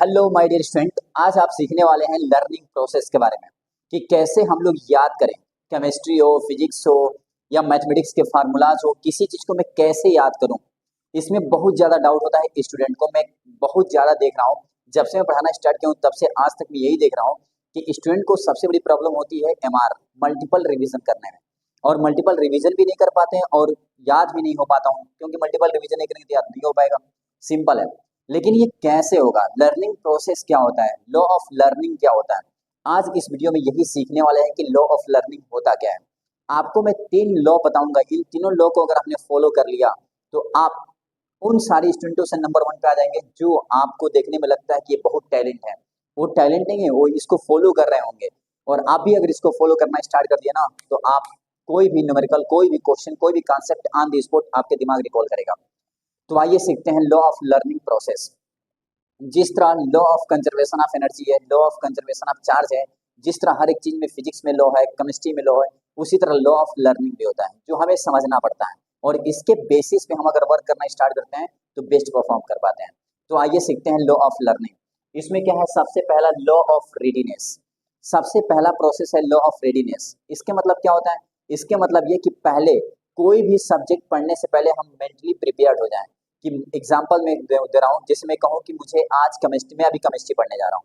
Hello my dear student, आज आप सीखने वाले हैं लर्निंग प्रोसेस के बारे में कि कैसे हम लोग याद करें। केमिस्ट्री हो, फिजिक्स हो या मैथमेटिक्स के फार्मूलाज हो, किसी चीज़ को मैं कैसे याद करूं। इसमें बहुत ज़्यादा डाउट होता है स्टूडेंट को। मैं बहुत ज़्यादा देख रहा हूं, जब से मैं पढ़ाना स्टार्ट किया हूं तब से आज तक मैं यही देख रहा हूं कि स्टूडेंट को सबसे बड़ी प्रॉब्लम होती है एमआर, मल्टीपल रिविजन करने में। और मल्टीपल रिविजन भी नहीं कर पाते हैं और याद भी नहीं हो पाता हूँ, क्योंकि मल्टीपल रिविजन नहीं करेंगे तो याद नहीं हो पाएगा। सिंपल है, लेकिन ये कैसे होगा? लर्निंग प्रोसेस क्या होता है, लॉ ऑफ लर्निंग क्या होता है, आज इस वीडियो में यही सीखने वाले हैं कि लॉ ऑफ लर्निंग होता क्या है। आपको मैं 3 लॉ बताऊंगा। इन तीनों लॉ को अगर आपने फॉलो कर लिया तो आप उन सारे स्टूडेंटों से नंबर 1 पे आ जाएंगे जो आपको देखने में लगता है कि ये बहुत टैलेंट है। वो टैलेंट नहीं है, वो इसको फॉलो कर रहे होंगे। और आप भी अगर इसको फॉलो करना स्टार्ट कर दिया ना, तो आप कोई भी न्यूमेरिकल, कोई भी क्वेश्चन, कोई भी कॉन्सेप्ट ऑन द स्पॉट आपके दिमाग रिकॉल करेगा। तो आइए सीखते हैं लॉ ऑफ लर्निंग प्रोसेस। जिस तरह law of conservation of energy है, law of conservation of charge है, जिस तरह हर एक चीज में फिजिक्स में लॉ है, केमिस्ट्री में लॉ है, उसी तरह लॉ ऑफ लर्निंग भी होता है जो हमें समझना पड़ता है। और इसके बेसिस पे हम अगर वर्क करना स्टार्ट करते हैं तो बेस्ट परफॉर्म कर पाते हैं। तो आइए सीखते हैं लॉ ऑफ लर्निंग। इसमें क्या है? सबसे पहला लॉ ऑफ रेडीनेस। सबसे पहला प्रोसेस है लॉ ऑफ रेडीनेस। इसके मतलब क्या होता है? इसके मतलब ये कि पहले कोई भी सब्जेक्ट पढ़ने से पहले हम मेंटली प्रिपेयर्ड हो जाएं। कि एग्जाम्पल में दे रहा हूँ, जैसे मैं कहूँ कि मुझे आज केमिस्ट्री में, अभी केमिस्ट्री पढ़ने जा रहा हूँ,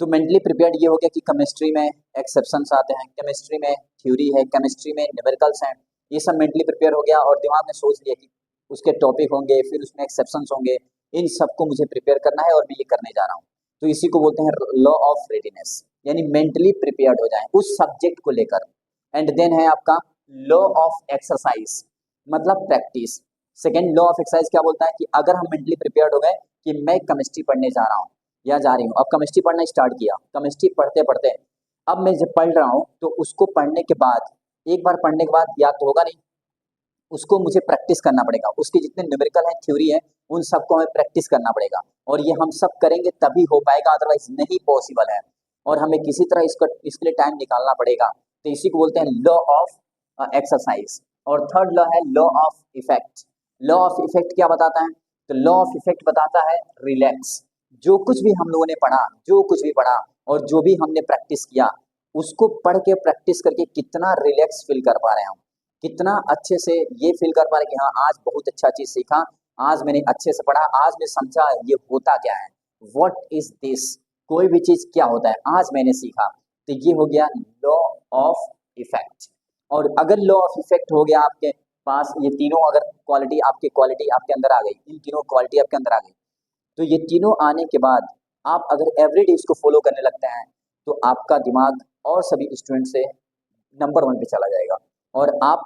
तो मेंटली प्रिपेयर्ड ये हो गया कि केमिस्ट्री में एक्सेप्शंस आते हैं, केमिस्ट्री में थ्योरी है, केमिस्ट्री में न्यूमेरिकल्स हैं। ये सब मेंटली प्रिपेयर हो गया और दिमाग में सोच लिया कि उसके टॉपिक होंगे, फिर उसमें एक्सेप्शंस होंगे, इन सबको मुझे प्रिपेयर करना है और मैं ये करने जा रहा हूँ। तो इसी को बोलते हैं लॉ ऑफ रेडीनेस, यानी मेंटली प्रिपेयर्ड हो जाए उस सब्जेक्ट को लेकर। एंड देन है आपका लॉ ऑफ एक्सरसाइज, मतलब practice. Second law of exercise क्या बोलता है कि अगर हम मेंटली प्रिपेयर्ड हो गए कि मैं केमिस्ट्री पढ़ने जा रहा हूँ या जा रही हूँ, अब केमिस्ट्री पढ़ना स्टार्ट किया, केमिस्ट्री पढ़ते पढ़ते अब मैं जब पढ़ रहा हूँ तो उसको पढ़ने के बाद, एक बार पढ़ने के बाद याद तो होगा नहीं, उसको मुझे प्रैक्टिस करना पड़ेगा। उसके जितने न्यूमेरिकल है, थ्योरी है, उन सबको हमें प्रैक्टिस करना पड़ेगा। और ये हम सब करेंगे तभी हो पाएगा, अदरवाइज नहीं पॉसिबल है। और हमें किसी तरह इसके लिए टाइम निकालना पड़ेगा। तो इसी को बोलते हैं लॉ ऑफ एक्सरसाइज। और थर्ड लॉ है law of effect. Law of effect क्या बताता है? तो लॉ ऑफ इफेक्ट बताता है रिलैक्स। जो कुछ भी हम लोगों ने पढ़ा, जो कुछ भी पढ़ा और जो भी हमने प्रैक्टिस किया, उसको पढ़ के प्रैक्टिस करके कितना रिलैक्स फील कर पा रहे हैं हम, कितना अच्छे से ये फील कर पा रहे कि हाँ, आज बहुत अच्छा चीज सीखा, आज मैंने अच्छे से पढ़ा, आज मैं समझा ये होता क्या है, व्हाट इज दिस, कोई भी चीज क्या होता है, आज मैंने सीखा। तो ये हो गया लॉ ऑफ इफेक्ट। और अगर लॉ ऑफ इफेक्ट हो गया आपके पास, ये तीनों अगर क्वालिटी आपके अंदर आ गई, इन तीनों क्वालिटी आपके अंदर आ गई, तो ये तीनों आने के बाद आप अगर एवरीडे इसको फॉलो करने लगते हैं तो आपका दिमाग और सभी स्टूडेंट से नंबर 1 पे चला जाएगा। और आप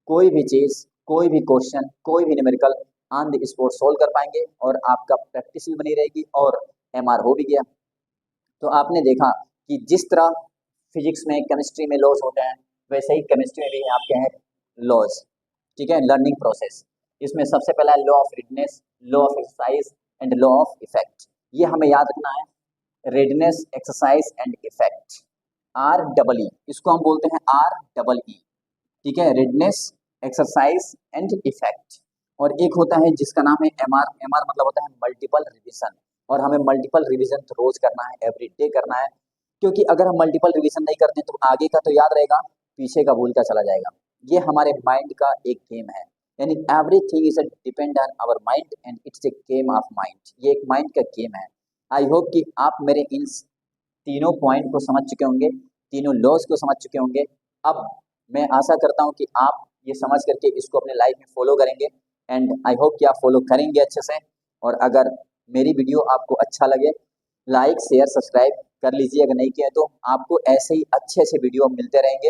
कोई भी चीज, कोई भी क्वेश्चन, कोई भी numerical on the spot solve कर पाएंगे और आपका प्रैक्टिस भी बनी रहेगी और एमआर हो भी गया। तो आपने देखा कि जिस तरह फिजिक्स में, केमिस्ट्री में लॉज होते हैं, वैसे ही केमिस्ट्री में भी आपके हैं लॉज। ठीक है, लर्निंग प्रोसेस। इसमें सबसे पहला है law of readiness, law of exercise and law of effect. ये हमें याद रखना है, readiness, exercise and effect, REE, इसको हम बोलते हैं REE। ठीक है, रेडनेस, एक्सरसाइज एंड इफेक्ट। और एक होता है जिसका नाम है एमआर। एमआर मतलब होता है मल्टीपल रिवीजन। और हमें मल्टीपल रिवीजन तो रोज करना है, एवरीडे करना है, क्योंकि अगर हम मल्टीपल रिवीजन नहीं करते तो आगे का तो याद रहेगा, पीछे का भूलता चला जाएगा। ये हमारे माइंड का एक गेम है, यानी everything is depend on our mind and it's a game of mind. ये एक माइंड का गेम है। आई होप कि आप मेरे इन तीनों पॉइंट को समझ चुके होंगे, तीनों लॉज को समझ चुके होंगे। अब मैं आशा करता हूं कि आप ये समझ करके इसको अपने लाइफ में फॉलो करेंगे एंड आई होप कि आप फॉलो करेंगे अच्छे से। और अगर मेरी वीडियो आपको अच्छा लगे, लाइक, शेयर, सब्सक्राइब कर लीजिए। अगर नहीं किया तो आपको ऐसे ही अच्छे वीडियो मिलते रहेंगे।